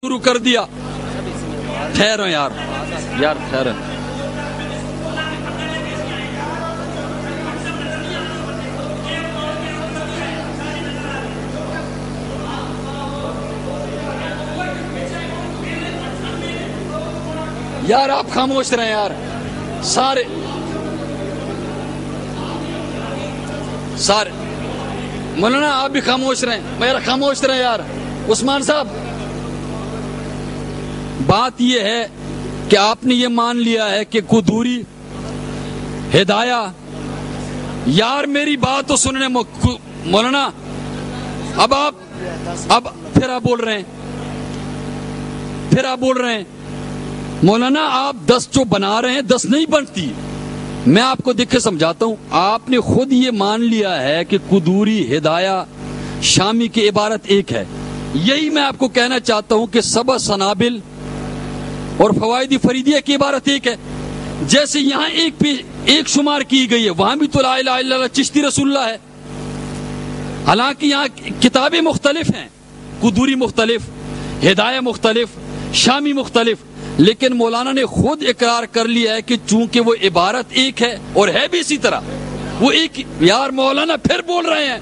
شروع کر دیا. ٹھہرو یار ٹھہرو. یار آپ خاموش رہیں یار سارے مولانا آپ بھی خاموش رہیں. میرا خاموش رہیں یار. عثمان صاحب بات یہ ہے کہ آپ نے یہ مان لیا ہے کہ قدوری ہدایہ. یار میری بات تو سننے مولانا. اب پھر آپ بول رہے ہیں مولانا. آپ 10 جو بنا رہے ہیں 10 نہیں بنتی. میں آپ کو دیکھ کے سمجھاتا ہوں. آپ نے خود یہ مان لیا ہے کہ قدوری ہدایہ شامی کی عبارت ایک ہے. یہی میں آپ کو کہنا چاہتا ہوں کہ سبع سنابل اور فوائد فریدیہ کی عبارت ایک ہے. جیسے یہاں ایک شمار کی گئی ہے وہاں بھی تو لا الہ الا اللہ چشتی رسول اللہ ہے. حالانکہ یہاں کتابیں مختلف ہیں. قدوری مختلف، ہدایہ مختلف، شامی مختلف. لیکن مولانا نے خود اقرار کر لیا ہے کہ چونکہ وہ عبارت ایک ہے اور ہے بھی اسی طرح وہ ایک. یار مولانا پھر بول رہے ہیں.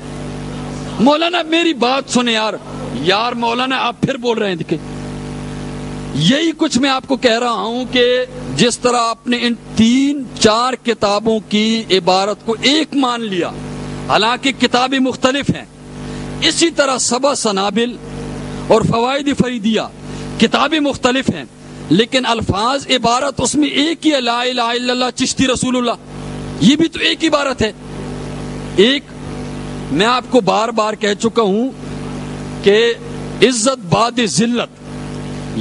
مولانا میری بات سنیں یار مولانا آپ پھر بول رہے ہیں. دیکھیں یہی کچھ میں آپ کو کہہ رہا ہوں کہ جس طرح آپ نے ان 3-4 کتابوں کی عبارت کو ایک مان لیا حالانکہ کتابیں مختلف ہیں، اسی طرح سبع سنابل اور فوائد فریدیہ کتابیں مختلف ہیں لیکن الفاظ عبارت اس میں ایک ہی ہے. لا الہ الا اللہ چشتی رسول اللہ یہ بھی تو ایک عبارت ہے. ایک میں آپ کو بار بار کہہ چکا ہوں کہ عزت بعد ذلت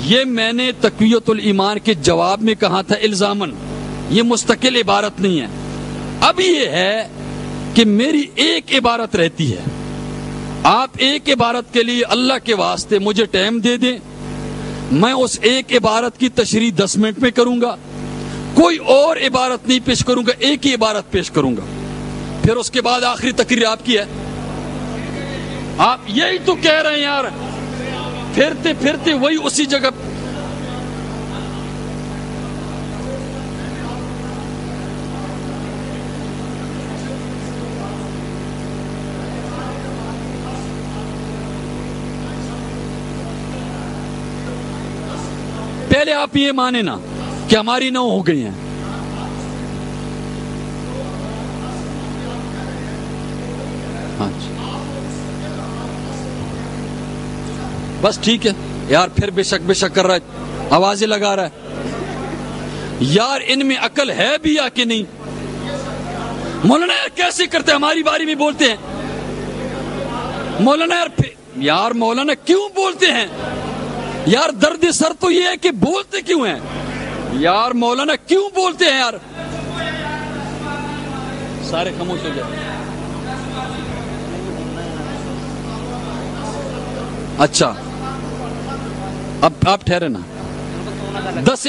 یہ میں نے تقویت الایمان کے جواب میں کہا تھا الزامن. یہ مستقل عبارت نہیں ہے. اب یہ ہے کہ میری ایک عبارت رہتی ہے. آپ ایک عبارت کے لیے اللہ کے واسطے مجھے ٹائم دے دیں. میں اس ایک عبارت کی تشریح 10 منٹ میں کروں گا. کوئی اور عبارت نہیں پیش کروں گا. ایک ہی عبارت پیش کروں گا. پھر اس کے بعد آخری تقریر آپ کی ہے. آپ یہی تو کہہ رہے ہیں یار. پھرتے وہی اسی جگہ. پہلے آپ یہ مانے نا کہ ہماری 9 ہو گئی ہیں. بس ٹھیک ہے یار. پھر بے شک کر رہا ہے. آوازیں لگا رہا ہے. یار ان میں عقل ہے بھی یا کہ نہیں؟ مولانا یار کیسے کرتے ہماری باری میں بولتے ہیں. مولانا یار مولانا کیوں بولتے ہیں یار؟ درد سر تو یہ ہے کہ بولتے کیوں ہیں یار؟ مولانا کیوں بولتے ہیں یار؟ سارے خاموش ہو جائے. اچھا اب آپ ٹھہرے نا. 10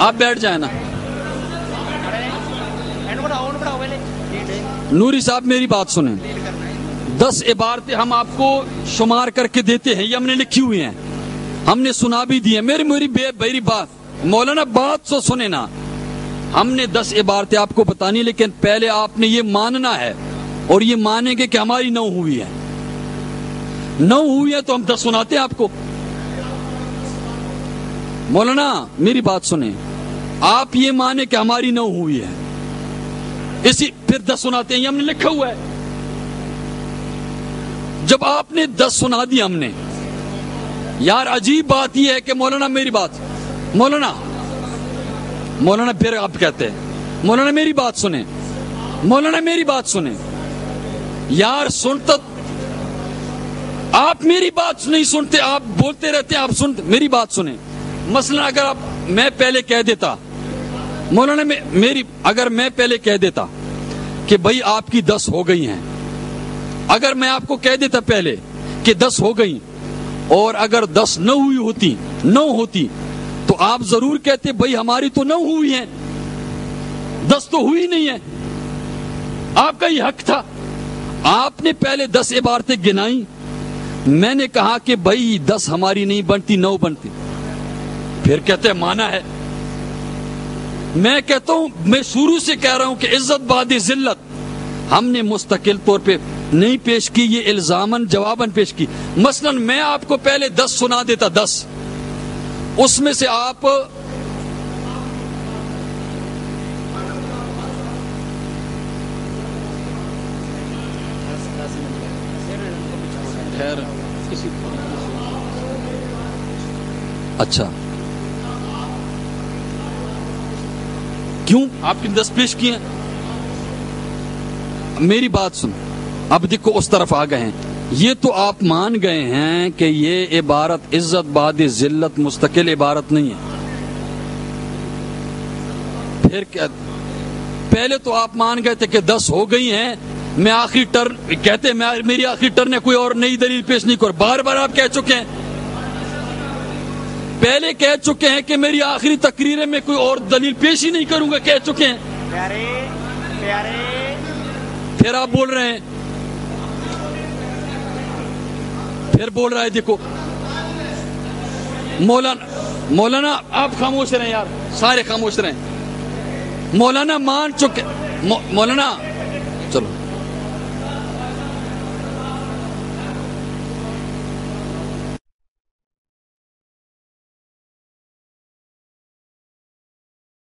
آپ بیٹھ جائیں نا. نوری صاحح میری بات سنیں. 10 عبارتیں ہم آپ کو شمار کر کے دیتے ہیں. یہ ہم نے لکھی ہوئی ہیں. ہم نے سنا بھی دی ہے. میری بات مولانا بات سو سنے نا. ہم نے 10 عبارتیں آپ کو بتانی لیکن پہلے آپ نے یہ ماننا ہے اور یہ مانیں گے کہ ہماری 9 ہوئی ہے. 9 ہوئی ہے تو ہم 10 سناتے ہیں آپ کو. مولانا میری بات سنیں. آپ یہ مانیں کہ ہماری 9 ہوئی ہے اسی پھر 10 سناتے ہیں. یہ ہم نے لکھا ہوا ہے. جب آپ نے 10 سنا دی ہم نے. یار عجیب بات یہ ہے کہ مولانا میری بات مولانا پھر آپ کہتے ہیں مولانا میری بات سنیں. مولانا میری بات سنیں یار. سنتا آپ میری بات نہیں سنتے. آپ بولتے رہتے ہیں. آپ سنتے میری بات سنیں. مثلا اگر میں پہلے کہہ دیتا مولانا اگر میں پہلے کہہ دیتا کہ بھائی آپ کی 10 ہو گئی ہیں. اگر میں آپ کو کہہ دیتا پہلے کہ 10 ہو گئی اور اگر 10 نہ ہوتی تو آپ ضرور کہتے بھائی ہماری تو 9 ہوئی ہیں 10 تو ہوئی نہیں ہے. آپ کا یہ حق تھا. آپ نے پہلے 10 عبارتیں گنائیں میں نے کہا کہ بھائی 10 ہماری نہیں بنتی 9 بنتی. پھر کہتے ہیں مانا ہے. میں کہتا ہوں میں شروع سے کہہ رہا ہوں کہ عزت بعد ذلت ہم نے مستقل طور پہ نہیں پیش کی, یہ الزاماً جواباً پیش کی. مثلا میں آپ کو پہلے 10 سنا دیتا 10, اس میں سے آپ اچھا کیوں آپ کی 10 پیش کیے ہیں؟ میری بات سن, اب دیکھو اس طرف آ گئے ہیں. یہ تو آپ مان گئے ہیں کہ یہ عبارت عزت بعد ذلت مستقل عبارت نہیں ہے. پھر کیا پہلے تو آپ مان گئے تھے کہ 10 ہو گئی ہیں, میں آخری ٹرن کہتے میری آخری ٹرن ہے, کوئی اور نئی دلیل پیش نہیں کر. بار بار آپ کہہ چکے ہیں, پہلے کہہ چکے ہیں کہ میری آخری تقریر ہے میں کوئی اور دلیل پیش ہی نہیں کروں گا, کہہ چکے ہیں. پھر آپ بول رہے ہیں, پھر بول رہا ہے دیکھو مولانا آپ خاموش رہیں یار, سارے خاموش رہیں. مولانا مان چکے, مولانا